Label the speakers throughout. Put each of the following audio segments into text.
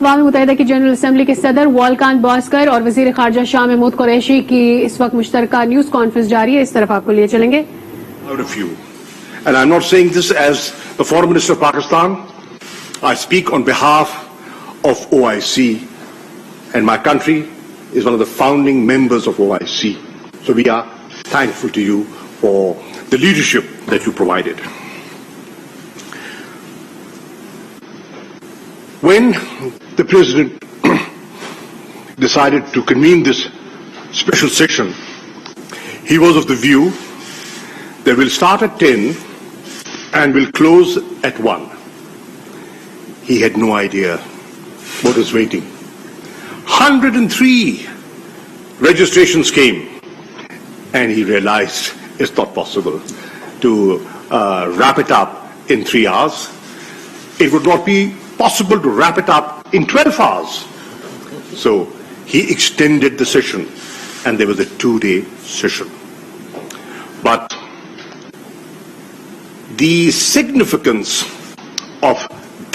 Speaker 1: अक़वाम मुत्तहिदा की general assembly के सदर वॉलकान बॉस्कर और वजीर खारजा शाह महमूद कुरैशी की इस वक्त मुश्तरका न्यूज कॉन्फ्रेंस जारी है। इस तरफ आपको लिए चलेंगे।
Speaker 2: And I'm not saying this as the Foreign Minister of Pakistan. I speak on behalf of OIC, and my country is one of the founding members of OIC. So we are thankful to you for the leadership that you provided. When the President decided to convene this special session, he was of the view that we'll start at 10 and we'll close at 1. He had no idea what was waiting. 103 registrations came, and he realized it's not possible to wrap it up in 3 hours. It would not be possible to wrap it up in 12 hours. So he extended the session, and there was a 2-day session. But the significance of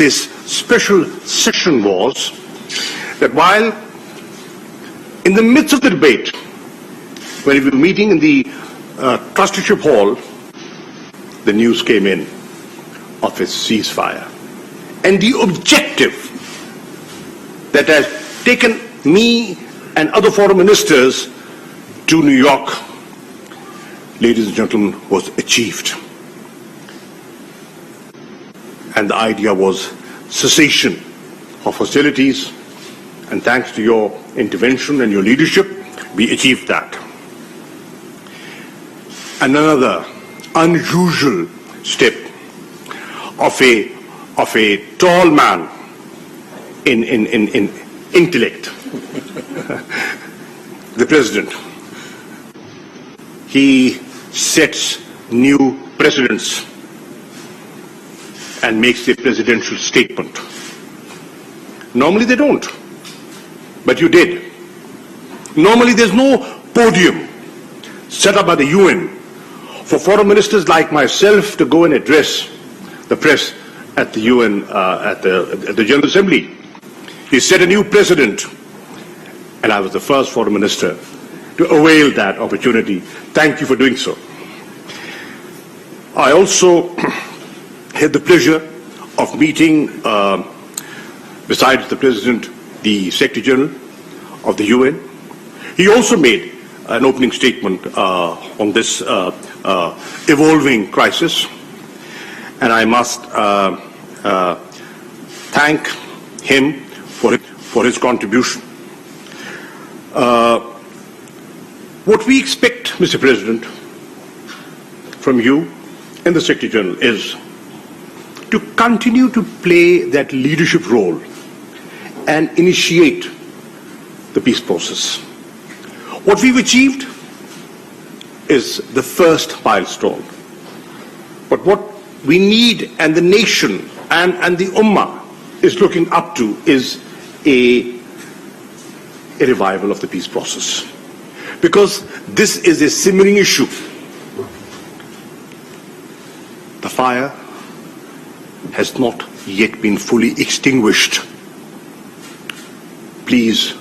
Speaker 2: this special session was that while in the midst of the debate, when we were meeting in the trusteeship hall, the news came in of a ceasefire. And the objective that has taken me and other foreign ministers to New York, ladies and gentlemen, was achieved. And the idea was cessation of hostilities, and thanks to your intervention and your leadership, we achieved that. And another unusual step of a tall man in intellect, the President, he sets new precedents and makes a presidential statement. Normally they don't, but you did. Normally there's no podium set up by the UN for foreign ministers like myself to go and address the press at the UN, at the General Assembly. He set a new precedent, and I was the first foreign minister to avail that opportunity. Thank you for doing so. I also had the pleasure of meeting, besides the President, the Secretary General of the UN. He also made an opening statement on this evolving crisis, and I must thank him for his contribution. What we expect, Mr. President, from you and the Secretary General is to continue to play that leadership role and initiate the peace process. What we've achieved is the first milestone. But what we need, and the nation and the Ummah is looking up to, is a revival of the peace process. Because this is a simmering issue. The fire has not yet been fully extinguished. Please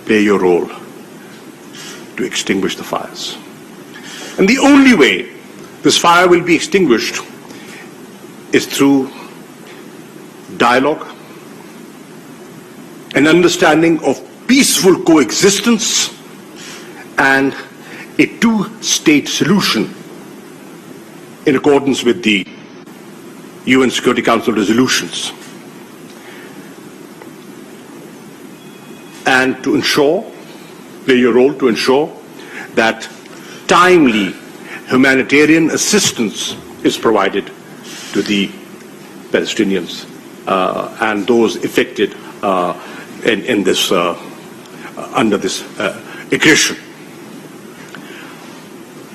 Speaker 2: play your role to extinguish the fires. And the only way this fire will be extinguished is through dialogue, an understanding of peaceful coexistence, and a two-state solution in accordance with the UN Security Council resolutions. And to ensure, play your role to ensure that timely humanitarian assistance is provided to the Palestinians and those affected in this under this aggression.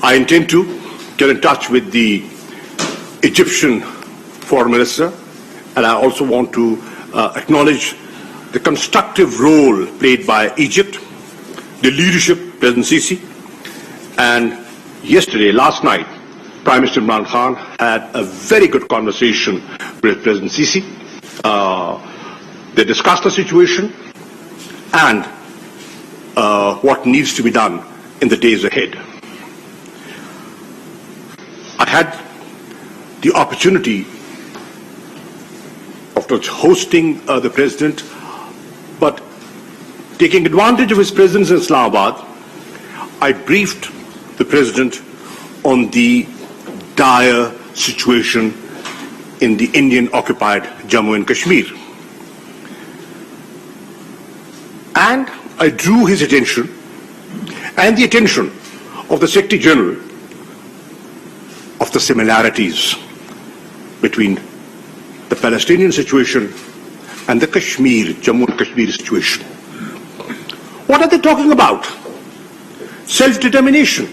Speaker 2: I intend to get in touch with the Egyptian Foreign Minister, and I also want to acknowledge the constructive role played by Egypt, the leadership, President Sisi, and last night, Prime Minister Imran Khan had a very good conversation with President Sisi. They discussed the situation and what needs to be done in the days ahead. I had the opportunity of not hosting the President, but taking advantage of his presence in Islamabad, I briefed the President on the dire situation in the Indian-occupied Jammu and Kashmir. And I drew his attention and the attention of the Secretary General of the similarities between the Palestinian situation and the Jammu and Kashmir situation. What are they talking about? Self-determination.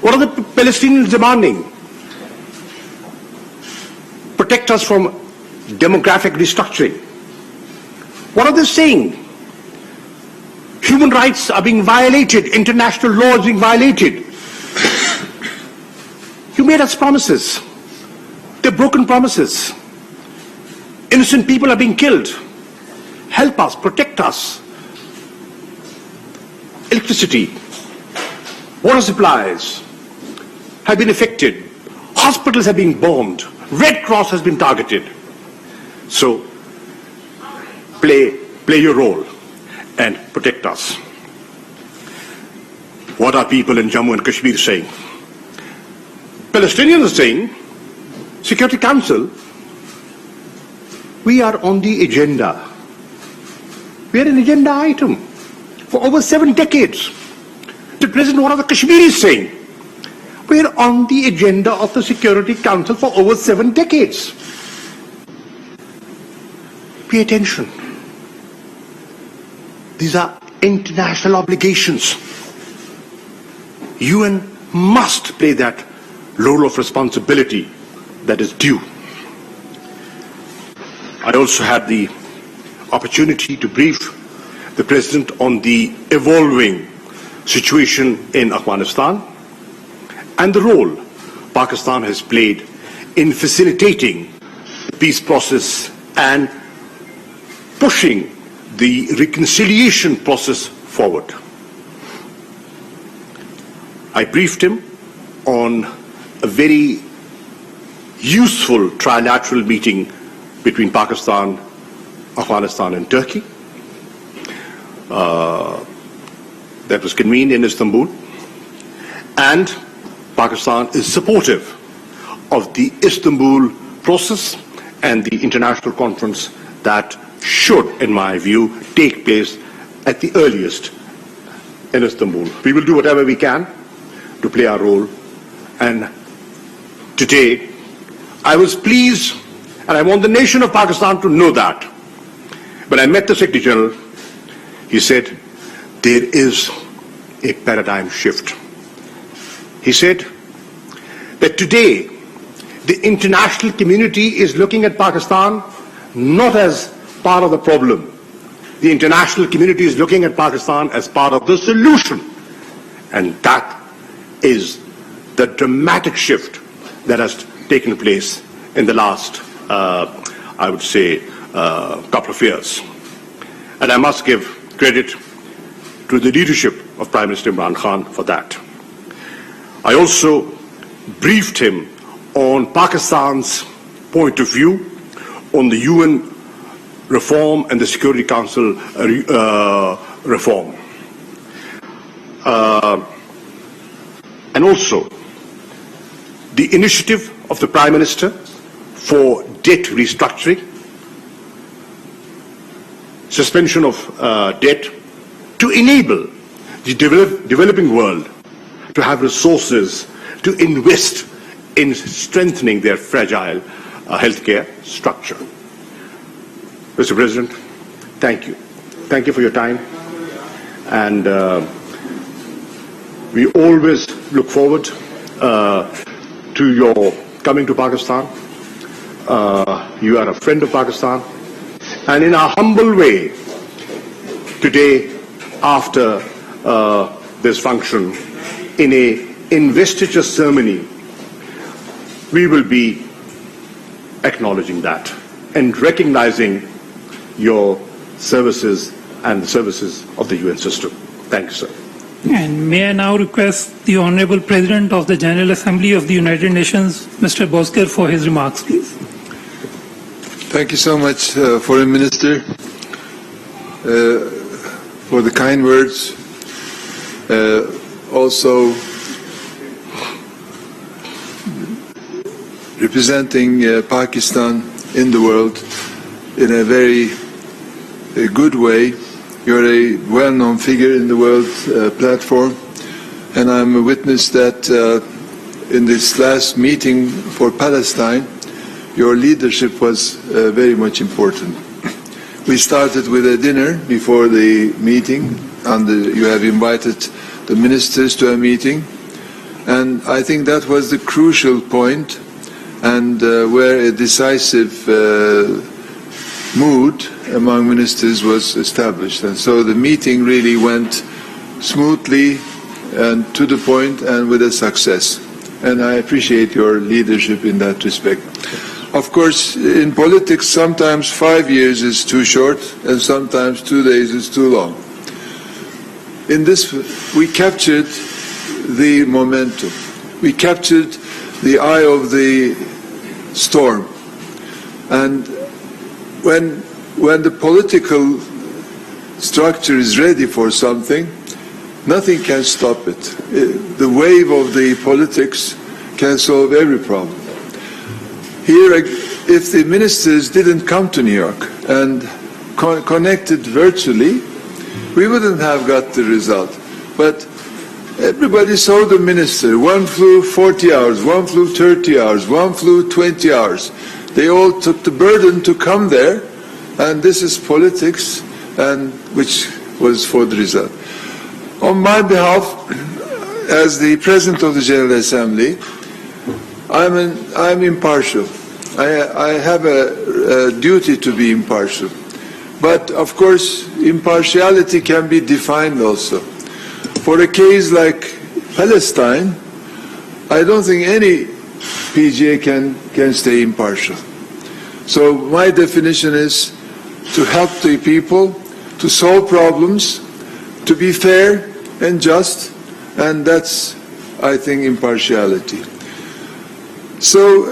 Speaker 2: What are the Palestinians demanding? Protect us from demographic restructuring. What are they saying? Human rights are being violated. International law is being violated. You made us promises. They're broken promises. Innocent people are being killed. Help us, protect us. Electricity, water supplies have been affected. Hospitals have been bombed. Red Cross has been targeted. So, play your role and protect us. What are people in Jammu and Kashmir saying? Palestinians are saying, Security Council, we are on the agenda. We are an agenda item for over 7 decades. The President, what are the Kashmiris saying? We are on the agenda of the Security Council for over 7 decades. Pay attention. These are international obligations. UN must play that role of responsibility that is due. I also had the opportunity to brief the President on the evolving situation in Afghanistan and the role Pakistan has played in facilitating the peace process and pushing the reconciliation process forward. I briefed him on a very useful trilateral meeting between Pakistan, Afghanistan and Turkey that was convened in Istanbul, and Pakistan is supportive of the Istanbul process and the international conference that should, in my view, take place at the earliest in Istanbul. We will do whatever we can to play our role, and today I was pleased, and I want the nation of Pakistan to know that. When I met the Secretary General, he said, there is a paradigm shift. He said that today the international community is looking at Pakistan not as part of the problem. The international community is looking at Pakistan as part of the solution. And that is the dramatic shift that has taken place in the last, I would say, couple of years. And I must give credit to the leadership of Prime Minister Imran Khan for that. I also briefed him on Pakistan's point of view on the UN reform and the Security Council reform. And also the initiative of the Prime Minister for debt restructuring, suspension of debt, to enable the developing world to have resources to invest in strengthening their fragile healthcare structure. Mr. President, thank you. Thank you for your time. And we always look forward to your coming to Pakistan. You are a friend of Pakistan. And in a humble way, today, after this function, in a investiture ceremony, we will be acknowledging that and recognizing your services and the services of the UN system. Thank you, sir.
Speaker 3: And may I now request the Honorable President of the General Assembly of the United Nations, Mr. Bhaskar, for his remarks, please.
Speaker 4: Thank you so much, Foreign Minister, for the kind words. Also, representing Pakistan in the world in a very good way. You're a well-known figure in the world platform, and I'm a witness that in this last meeting for Palestine, your leadership was very much important. We started with a dinner before the meeting, and you have invited the ministers to a meeting, and I think that was the crucial point, and where a decisive mood among ministers was established. And so the meeting really went smoothly and to the point and with a success. And I appreciate your leadership in that respect. Of course, in politics, sometimes 5 years is too short and sometimes 2 days is too long. In this, we captured the momentum. We captured the eye of the storm. And when the political structure is ready for something, nothing can stop it. The wave of the politics can solve every problem. Here, if the ministers didn't come to New York and connected virtually, we wouldn't have got the result. But everybody saw the minister. One flew 40 hours, one flew 30 hours, one flew 20 hours. They all took the burden to come there, and this is politics, and which was for the result. On my behalf, as the President of the General Assembly, I'm impartial. I have a duty to be impartial. But of course, impartiality can be defined also. For a case like Palestine, I don't think any PGA can stay impartial. So my definition is to help the people, to solve problems, to be fair and just, and that's, I think, impartiality. So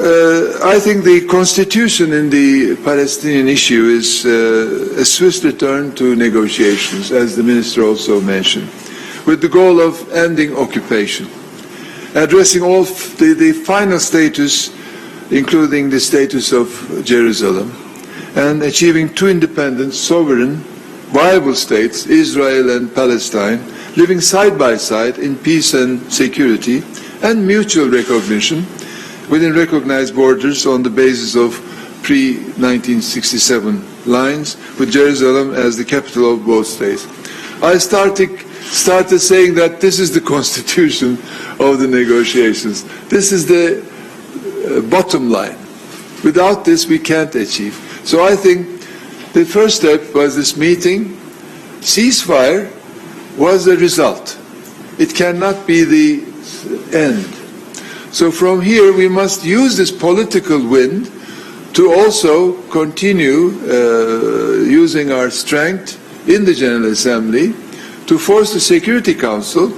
Speaker 4: I think the constitution in the Palestinian issue is a swift return to negotiations, as the minister also mentioned, with the goal of ending occupation, addressing all the final status, including the status of Jerusalem, and achieving two independent, sovereign, viable states, Israel and Palestine, living side by side in peace and security and mutual recognition within recognized borders on the basis of pre-1967 lines, with Jerusalem as the capital of both states. I started saying that this is the constitution of the negotiations. This is the bottom line. Without this, we can't achieve. So I think the first step was this meeting. Ceasefire was a result. It cannot be the end. So from here, we must use this political wind to also continue using our strength in the General Assembly to force the Security Council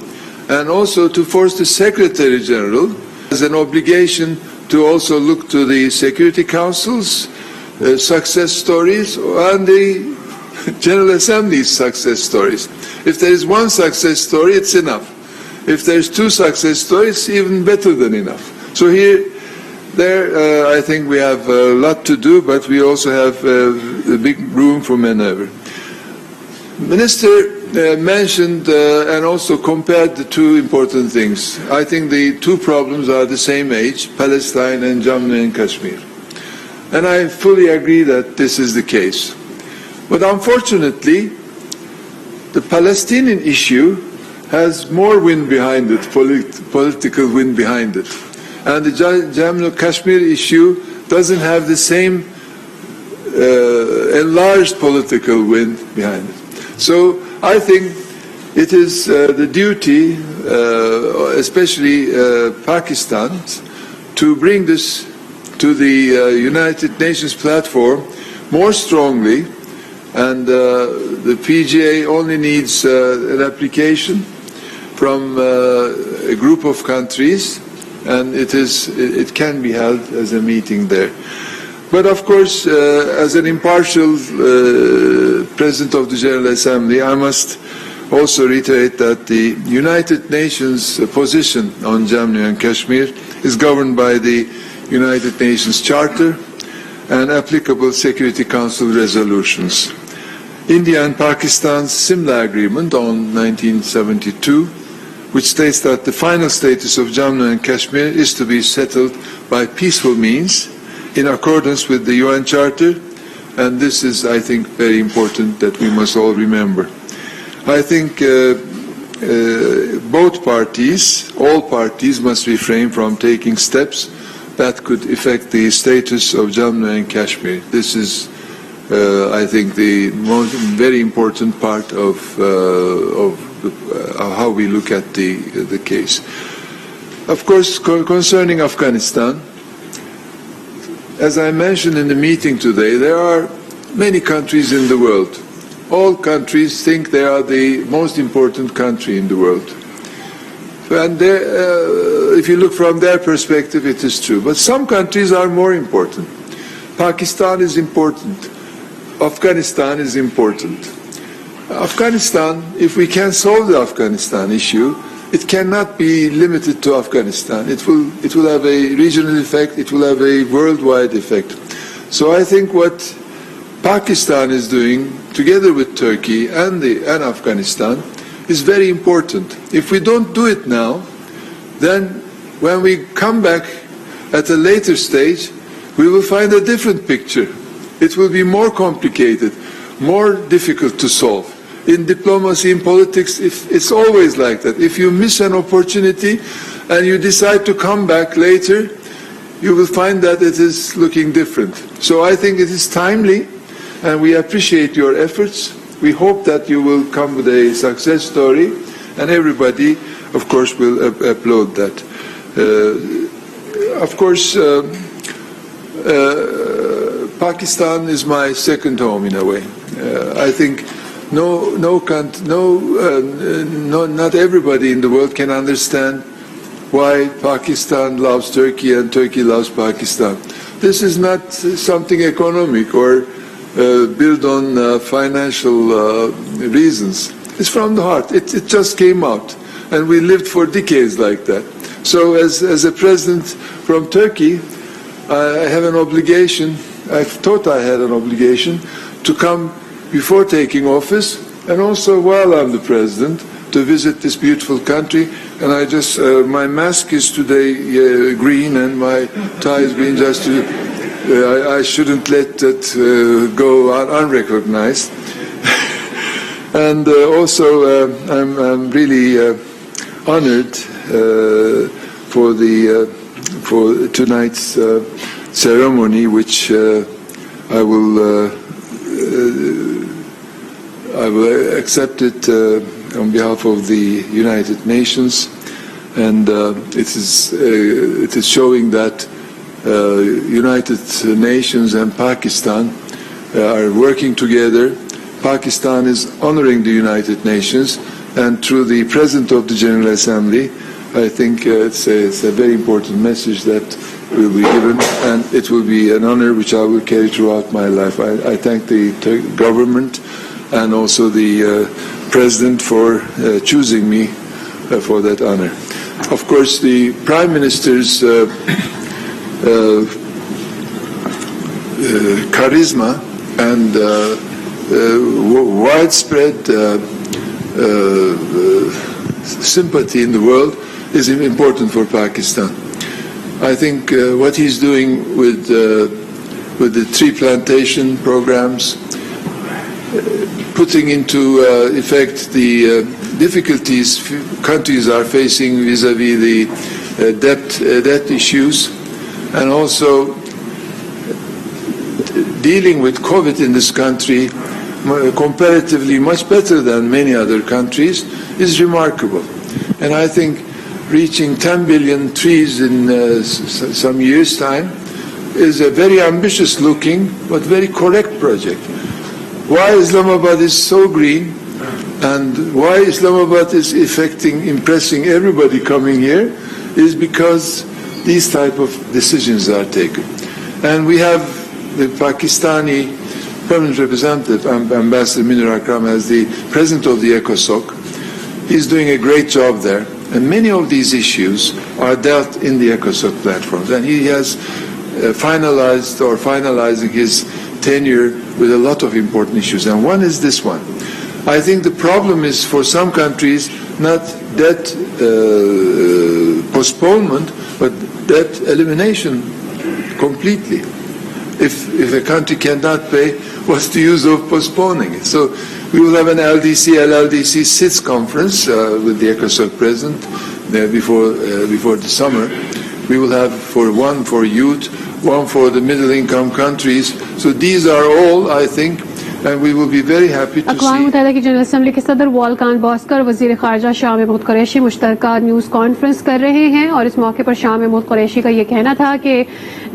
Speaker 4: and also to force the Secretary General as an obligation to also look to the Security Council's success stories and the General Assembly's success stories. If there is one success story, it's enough. If there's two success stories, even better than enough. So I think we have a lot to do, but we also have a big room for maneuver. Minister mentioned and also compared the two important things. I think the two problems are the same age, Palestine and Jammu and Kashmir. And I fully agree that this is the case. But unfortunately, the Palestinian issue has more wind behind it, political wind behind it. And the Jammu and Kashmir issue doesn't have the same enlarged political wind behind it. So I think it is the duty, especially Pakistan's, to bring this to the United Nations platform more strongly and the PGA only needs an application from a group of countries, and it can be held as a meeting there. But of course, as an impartial President of the General Assembly, I must also reiterate that the United Nations position on Jammu and Kashmir is governed by the United Nations Charter and applicable Security Council resolutions. India and Pakistan's Simla Agreement on 1972, which states that the final status of Jammu and Kashmir is to be settled by peaceful means in accordance with the UN Charter, and this is, I think, very important that we must all remember. I think both parties, all parties, must refrain from taking steps that could affect the status of Jammu and Kashmir. This is, I think, the very important part of how we look at the case. Of course, concerning Afghanistan, as I mentioned in the meeting today, there are many countries in the world. All countries think they are the most important country in the world. And if you look from their perspective, it is true. But some countries are more important. Pakistan is important. Afghanistan is important. Afghanistan, if we can solve the Afghanistan issue, it cannot be limited to Afghanistan. It will have a regional effect. It will have a worldwide effect. So I think what Pakistan is doing, together with Turkey and Afghanistan, is very important. If we don't do it now, then when we come back at a later stage, we will find a different picture. It will be more complicated, more difficult to solve. In diplomacy, in politics, it's always like that. If you miss an opportunity and you decide to come back later, you will find that it is looking different. So I think it is timely, and we appreciate your efforts. We hope that you will come with a success story, and everybody, of course, will applaud that. Of course, Pakistan is my second home in a way. I think not everybody in the world can understand why Pakistan loves Turkey and Turkey loves Pakistan. This is not something economic or built on financial reasons. It's from the heart. It just came out, and we lived for decades like that. So as a president from Turkey, I have an obligation, I thought I had an obligation to come before taking office, and also while I'm the president, to visit this beautiful country. And I just, my mask is today green and my tie is green, just to, I shouldn't let that go unrecognized. And also, I'm really honored for tonight's ceremony, which I will accept it on behalf of the United Nations, and it is showing that United Nations and Pakistan are working together. Pakistan is honoring the United Nations, and through the President of the General Assembly, I think it's a very important message that will be given, and it will be an honor which I will carry throughout my life. I thank the government and also the President for choosing me for that honor. Of course, the Prime Minister's charisma and widespread sympathy in the world is important for Pakistan. I think what he's doing with the tree plantation programs, putting into effect the difficulties countries are facing vis-à-vis the debt issues, and also dealing with COVID in this country comparatively much better than many other countries, is remarkable. And I think reaching 10 billion trees in some years' time is a very ambitious looking but very correct project. why Islamabad is so green and why Islamabad is impressing everybody coming here is because these type of decisions are taken. And we have the Pakistani permanent representative, Ambassador Minur Akram, as the president of the ECOSOC. He's doing a great job there. And many of these issues are dealt in the ECOSOC platforms. And he has finalizing his tenure with a lot of important issues. And one is this one. I think the problem is for some countries not debt postponement, but debt elimination completely. If a country cannot pay, what's the use of postponing it? So we will have an LLDC SITS conference with the ECOSOC president before the summer. We will have one for youth, one for the middle-income countries. So these are all, I think, and we will be very happy to
Speaker 1: अक़वाम
Speaker 4: see.
Speaker 1: मुत्तहिदा की general assembly के सदर वॉलकान बॉस्कर वज़ीर ख़ारजा Shah Mahmood Qureshi मुश्तरका news conference कर रहे हैं और इस मौके पर शाह महमूद कुरैशी का ये कहना था कि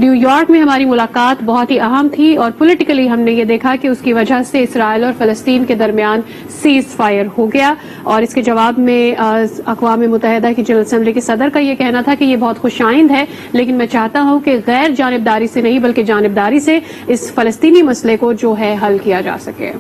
Speaker 1: न्यूयॉर्क में हमारी मुलाकात बहुत ही अहम थी और पॉलिटिकली हमने ये देखा कि उसकी वजह से इसराइल और फ़लस्तीन के दरमियान सीज फायर हो गया और इसके जवाब में अक़वाम मुत्तहिदा की जनरल असम्बली के सदर का ये कहना था कि ये बहुत खुशाइंद है, लेकिन मैं चाहता हूँ कि गैर जानिबदारी से नहीं बल्कि जानिबदारी से इस फ़लस्तीनी मसले को जो है हल किया जा सके।